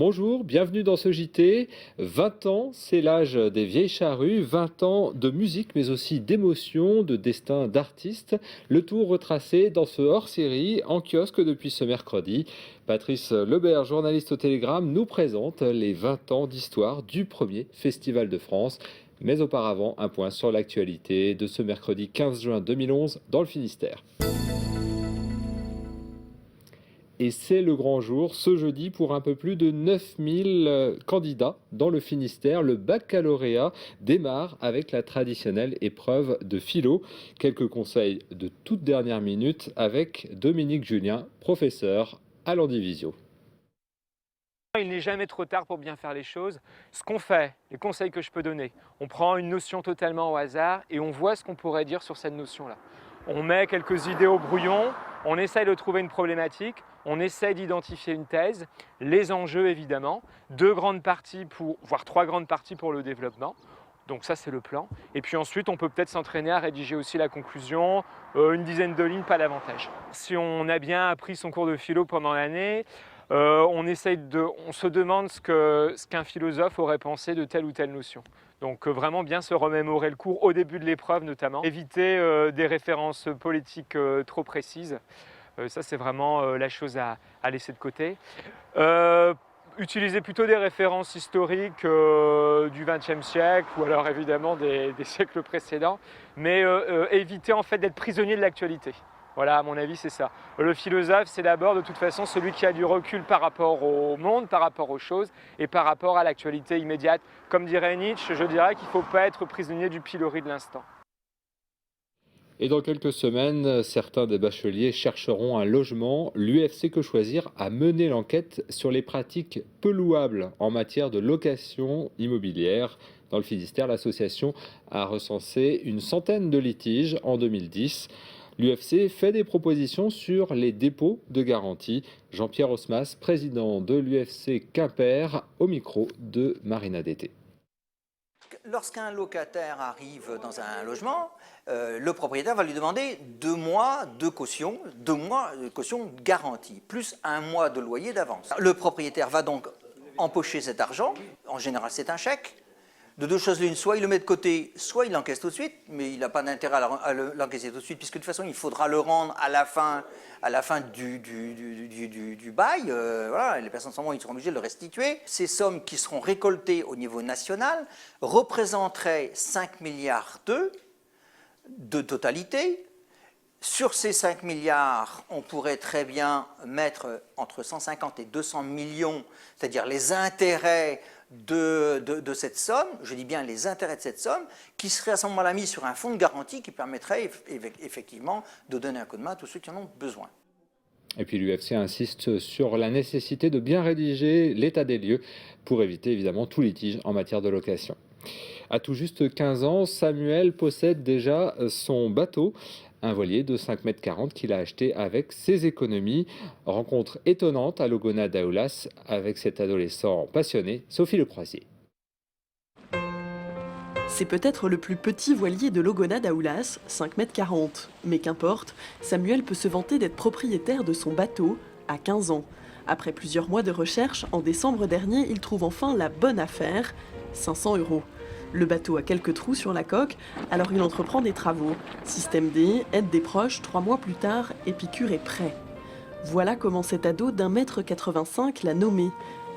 Bonjour, bienvenue dans ce JT. 20 ans, c'est l'âge des vieilles charrues, 20 ans de musique mais aussi d'émotion, de destin d'artistes. Le tout retracé dans ce hors-série en kiosque depuis ce mercredi. Patrice Lebert, journaliste au Télégramme, nous présente les 20 ans d'histoire du premier Festival de France. Mais auparavant, un point sur l'actualité de ce mercredi 15 juin 2011 dans le Finistère. Et c'est le grand jour ce jeudi pour un peu plus de 9000 candidats dans le Finistère. Le baccalauréat démarre avec la traditionnelle épreuve de philo. Quelques conseils de toute dernière minute avec Dominique Julien, professeur à l'Andivisio. Il n'est jamais trop tard pour bien faire les choses. Ce qu'on fait, les conseils que je peux donner, on prend une notion totalement au hasard et on voit ce qu'on pourrait dire sur cette notion-là. On met quelques idées au brouillon, on essaye de trouver une problématique, on essaye d'identifier une thèse, les enjeux évidemment, 2 grandes parties, voire 3 grandes parties pour le développement. Donc ça c'est le plan. Et puis ensuite on peut peut-être s'entraîner à rédiger aussi la conclusion, une dizaine de lignes, pas davantage. Si on a bien appris son cours de philo pendant l'année, on se demande ce qu'un philosophe aurait pensé de telle ou telle notion. Donc vraiment bien se remémorer le cours au début de l'épreuve notamment. Éviter des références politiques trop précises. Ça c'est vraiment la chose à laisser de côté. Utiliser plutôt des références historiques du XXe siècle ou alors évidemment des siècles précédents, mais éviter en fait d'être prisonnier de l'actualité. Voilà, à mon avis, c'est ça. Le philosophe, c'est d'abord de toute façon celui qui a du recul par rapport au monde, par rapport aux choses et par rapport à l'actualité immédiate. Comme dirait Nietzsche, je dirais qu'il ne faut pas être prisonnier du pilori de l'instant. Et dans quelques semaines, certains des bacheliers chercheront un logement. L'UFC Que Choisir a mené l'enquête sur les pratiques peu louables en matière de location immobilière. Dans le Finistère, l'association a recensé une centaine de litiges en 2010. L'UFC fait des propositions sur les dépôts de garantie. Jean-Pierre Osmas, président de l'UFC Quimper, au micro de Marina Dété. Lorsqu'un locataire arrive dans un logement, le propriétaire va lui demander 2 mois de caution, 2 mois de caution garantie, plus 1 mois de loyer d'avance. Le propriétaire va donc empocher cet argent, en général c'est un chèque. De 2 choses l'une, soit il le met de côté, soit il l'encaisse tout de suite, mais il n'a pas d'intérêt à l'encaisser tout de suite, puisque de toute façon il faudra le rendre à la fin du bail. Voilà, les personnes sans moyens, ils seront obligés de le restituer. Ces sommes qui seront récoltées au niveau national représenteraient 5 milliards de totalité. Sur ces 5 milliards, on pourrait très bien mettre entre 150 et 200 millions, c'est-à-dire les intérêts de cette somme, je dis bien les intérêts de cette somme, qui seraient à ce moment-là mis sur un fonds de garantie qui permettrait effectivement de donner un coup de main à tous ceux qui en ont besoin. Et puis l'UFC insiste sur la nécessité de bien rédiger l'état des lieux pour éviter évidemment tout litige en matière de location. À tout juste 15 ans, Samuel possède déjà son bateau, un voilier de 5,40 m qu'il a acheté avec ses économies. Rencontre étonnante à Logona d'Aoulas avec cet adolescent passionné, Sophie Le Croisier. C'est peut-être le plus petit voilier de Logona d'Aoulas, 5,40 m. Mais qu'importe, Samuel peut se vanter d'être propriétaire de son bateau à 15 ans. Après plusieurs mois de recherche, en décembre dernier, il trouve enfin la bonne affaire, 500 €. Le bateau a quelques trous sur la coque, alors il entreprend des travaux. Système D, aide des proches, 3 mois plus tard, Épicure est prêt. Voilà comment cet ado d'1,85 m l'a nommé.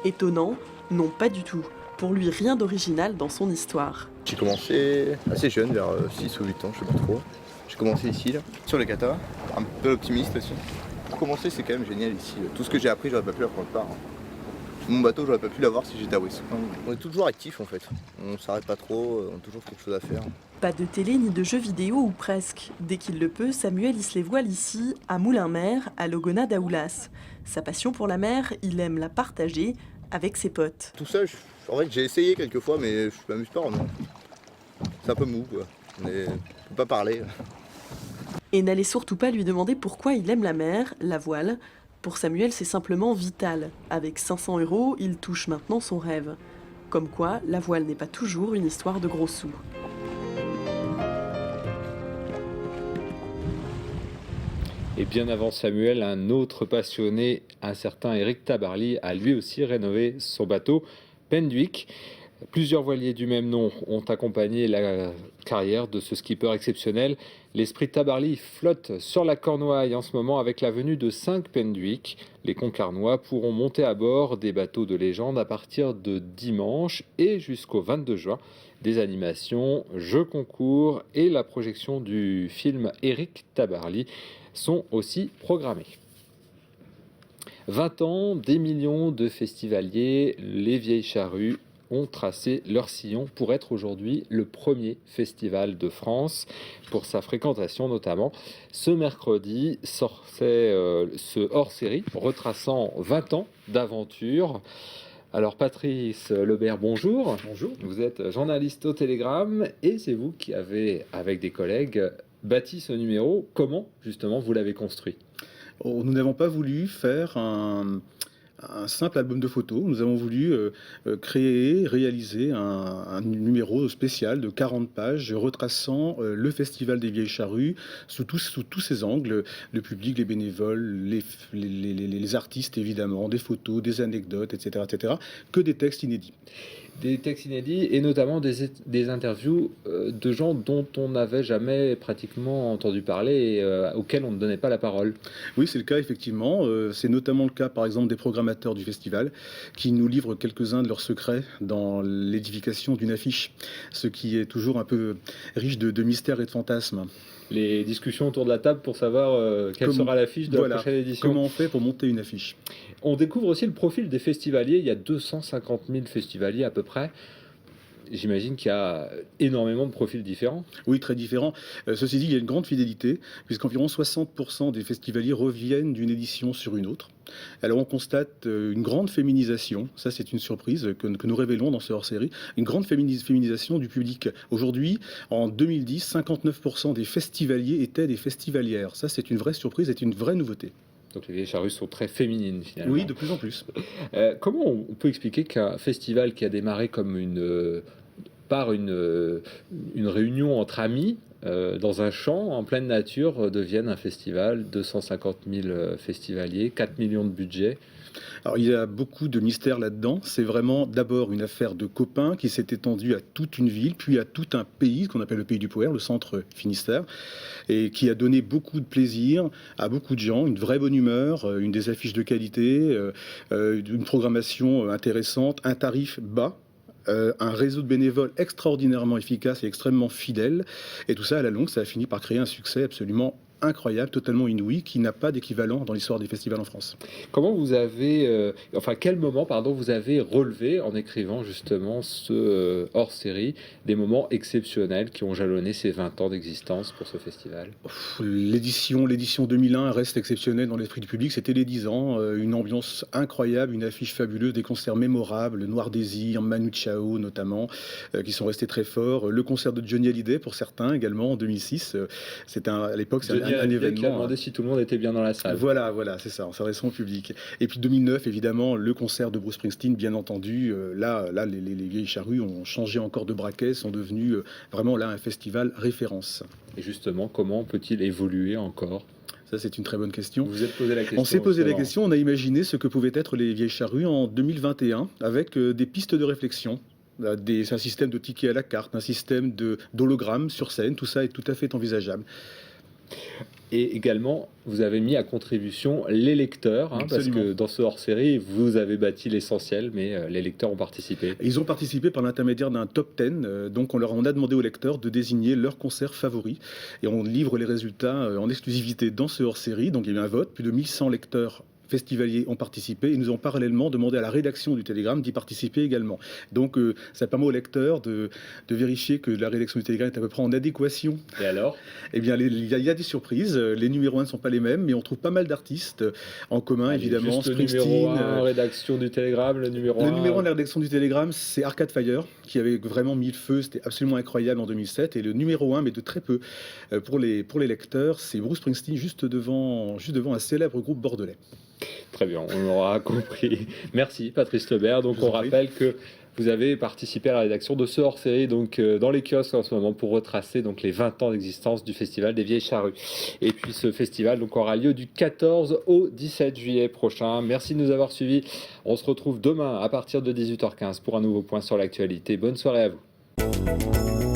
Étonnant? Non, pas du tout. Pour lui, rien d'original dans son histoire. J'ai commencé assez jeune, vers 6 ou 8 ans, je sais pas trop. J'ai commencé ici, là, sur les katas, un peu optimiste aussi. Pour commencer, c'est quand même génial ici. Tout ce que j'ai appris, j'aurais pas pu l'apprendre par. Mon bateau, j'aurais pas pu l'avoir si j'étais à Ouessant. On est toujours actifs en fait. On s'arrête pas trop, on a toujours quelque chose à faire. Pas de télé ni de jeux vidéo ou presque. Dès qu'il le peut, Samuel se les voile ici, à Moulin-Mer, à Logona d'Aoulas. Sa passion pour la mer, il aime la partager avec ses potes. Tout ça, en fait, j'ai essayé quelques fois, mais je m'amuse pas vraiment. C'est un peu mou, quoi. On peut pas parler. Et n'allez surtout pas lui demander pourquoi il aime la mer, la voile. Pour Samuel, c'est simplement vital. Avec 500 €, il touche maintenant son rêve. Comme quoi, la voile n'est pas toujours une histoire de gros sous. Et bien avant Samuel, un autre passionné, un certain Éric Tabarly, a lui aussi rénové son bateau Penduic. Plusieurs voiliers du même nom ont accompagné la carrière de ce skipper exceptionnel. L'esprit de Tabarly flotte sur la Cornouaille en ce moment avec la venue de 5 Penduic. Les Concarnois pourront monter à bord des bateaux de légende à partir de dimanche et jusqu'au 22 juin. Des animations, jeux concours et la projection du film Éric Tabarly sont aussi programmés. 20 ans, des millions de festivaliers, les Vieilles Charrues ont tracé leur sillon pour être aujourd'hui le premier festival de France, pour sa fréquentation notamment. Ce mercredi sortait ce hors-série retraçant 20 ans d'aventure. Alors Patrice Lebert, bonjour. Bonjour. Vous êtes journaliste au Télégramme et c'est vous qui avez, avec des collègues, bâti ce numéro. Comment justement vous l'avez construit ? Nous n'avons pas voulu faire un simple album de photos. Nous avons voulu réaliser un numéro spécial de 40 pages retraçant le Festival des Vieilles Charrues sous tous ses angles, le public, les bénévoles, les artistes évidemment, des photos, des anecdotes, etc., que des textes inédits. Des textes inédits et notamment des interviews de gens dont on n'avait jamais pratiquement entendu parler et auxquels on ne donnait pas la parole. Oui, c'est le cas effectivement. C'est notamment le cas par exemple des programmateurs du festival qui nous livrent quelques-uns de leurs secrets dans l'édification d'une affiche, ce qui est toujours un peu riche de mystères et de fantasmes. Les discussions autour de la table pour savoir quelle sera l'affiche de la prochaine édition. Comment on fait pour monter une affiche ? On découvre aussi le profil des festivaliers. Il y a 250 000 festivaliers à peu près. J'imagine qu'il y a énormément de profils différents. Oui, très différents. Ceci dit, il y a une grande fidélité, puisqu'environ 60% des festivaliers reviennent d'une édition sur une autre. Alors on constate une grande féminisation, ça c'est une surprise que nous révélons dans ce hors-série, une grande féminisation du public. Aujourd'hui, en 2010, 59% des festivaliers étaient des festivalières. Ça c'est une vraie surprise, c'est une vraie nouveauté. Donc les Vieilles Charrues sont très féminines finalement. Oui, de plus en plus. Comment on peut expliquer qu'un festival qui a démarré comme une réunion entre amis dans un champ en pleine nature devienne un festival, 250 000 festivaliers, 4 millions de budget? Alors il y a beaucoup de mystères là-dedans. C'est vraiment d'abord une affaire de copains qui s'est étendue à toute une ville, puis à tout un pays, qu'on appelle le pays du Poer, le centre Finistère, et qui a donné beaucoup de plaisir à beaucoup de gens, une vraie bonne humeur, une des affiches de qualité, une programmation intéressante, un tarif bas. Un réseau de bénévoles extraordinairement efficace et extrêmement fidèle. Et tout ça, à la longue, ça a fini par créer un succès absolument incroyable, totalement inouï, qui n'a pas d'équivalent dans l'histoire des festivals en France. Comment vous avez, quel moment, vous avez relevé en écrivant justement ce hors-série, des moments exceptionnels qui ont jalonné ces 20 ans d'existence pour ce festival? L'édition 2001 reste exceptionnelle dans l'esprit du public. C'était les 10 ans, une ambiance incroyable, une affiche fabuleuse, des concerts mémorables, Noir Désir, Manu Chao notamment, qui sont restés très forts. Le concert de Johnny Hallyday pour certains également en 2006. C'était à l'époque un événement. Qui a demandé si tout le monde était bien dans la salle. Voilà, c'est ça, en s'adressant au public. Et puis 2009, évidemment, le concert de Bruce Springsteen, bien entendu. Là, les Vieilles Charrues ont changé encore de braquet, sont devenus vraiment là un festival référence. Et justement, comment peut-il évoluer encore ? Ça, c'est une très bonne question. Vous vous êtes posé la question. On s'est posé la question, on a imaginé ce que pouvaient être les Vieilles Charrues en 2021 avec des pistes de réflexion. Un système de tickets à la carte, un système d'hologrammes sur scène, tout ça est tout à fait envisageable. Et également, vous avez mis à contribution les lecteurs, parce que dans ce hors-série, vous avez bâti l'essentiel, mais les lecteurs ont participé. Ils ont participé par l'intermédiaire d'un top 10, donc on a demandé aux lecteurs de désigner leur concert favori, et on livre les résultats en exclusivité dans ce hors-série. Donc il y a eu un vote, plus de 1100 lecteurs festivaliers ont participé et nous avons parallèlement demandé à la rédaction du Télégramme d'y participer également. Donc ça permet aux lecteurs de vérifier que la rédaction du Télégramme est à peu près en adéquation. Et alors ? Eh bien, il y a des surprises. Les numéros 1 ne sont pas les mêmes, mais on trouve pas mal d'artistes en commun, évidemment. Juste le numéro 1, rédaction du Télégramme, le numéro 1... Le numéro 1 de la rédaction du Télégramme, c'est Arcade Fire, qui avait vraiment mis le feu. C'était absolument incroyable en 2007. Et le numéro 1, mais de très peu, pour les lecteurs, c'est Bruce Springsteen, juste devant un célèbre groupe bordelais. Très bien, on aura compris. Merci Patrice Lebert. Donc on rappelle que Vous avez participé à la rédaction de ce hors-série donc dans les kiosques en ce moment pour retracer donc les 20 ans d'existence du Festival des Vieilles Charrues. Et puis ce festival donc aura lieu du 14 au 17 juillet prochain. Merci de nous avoir suivis. On se retrouve demain à partir de 18h15 pour un nouveau point sur l'actualité. Bonne soirée à vous.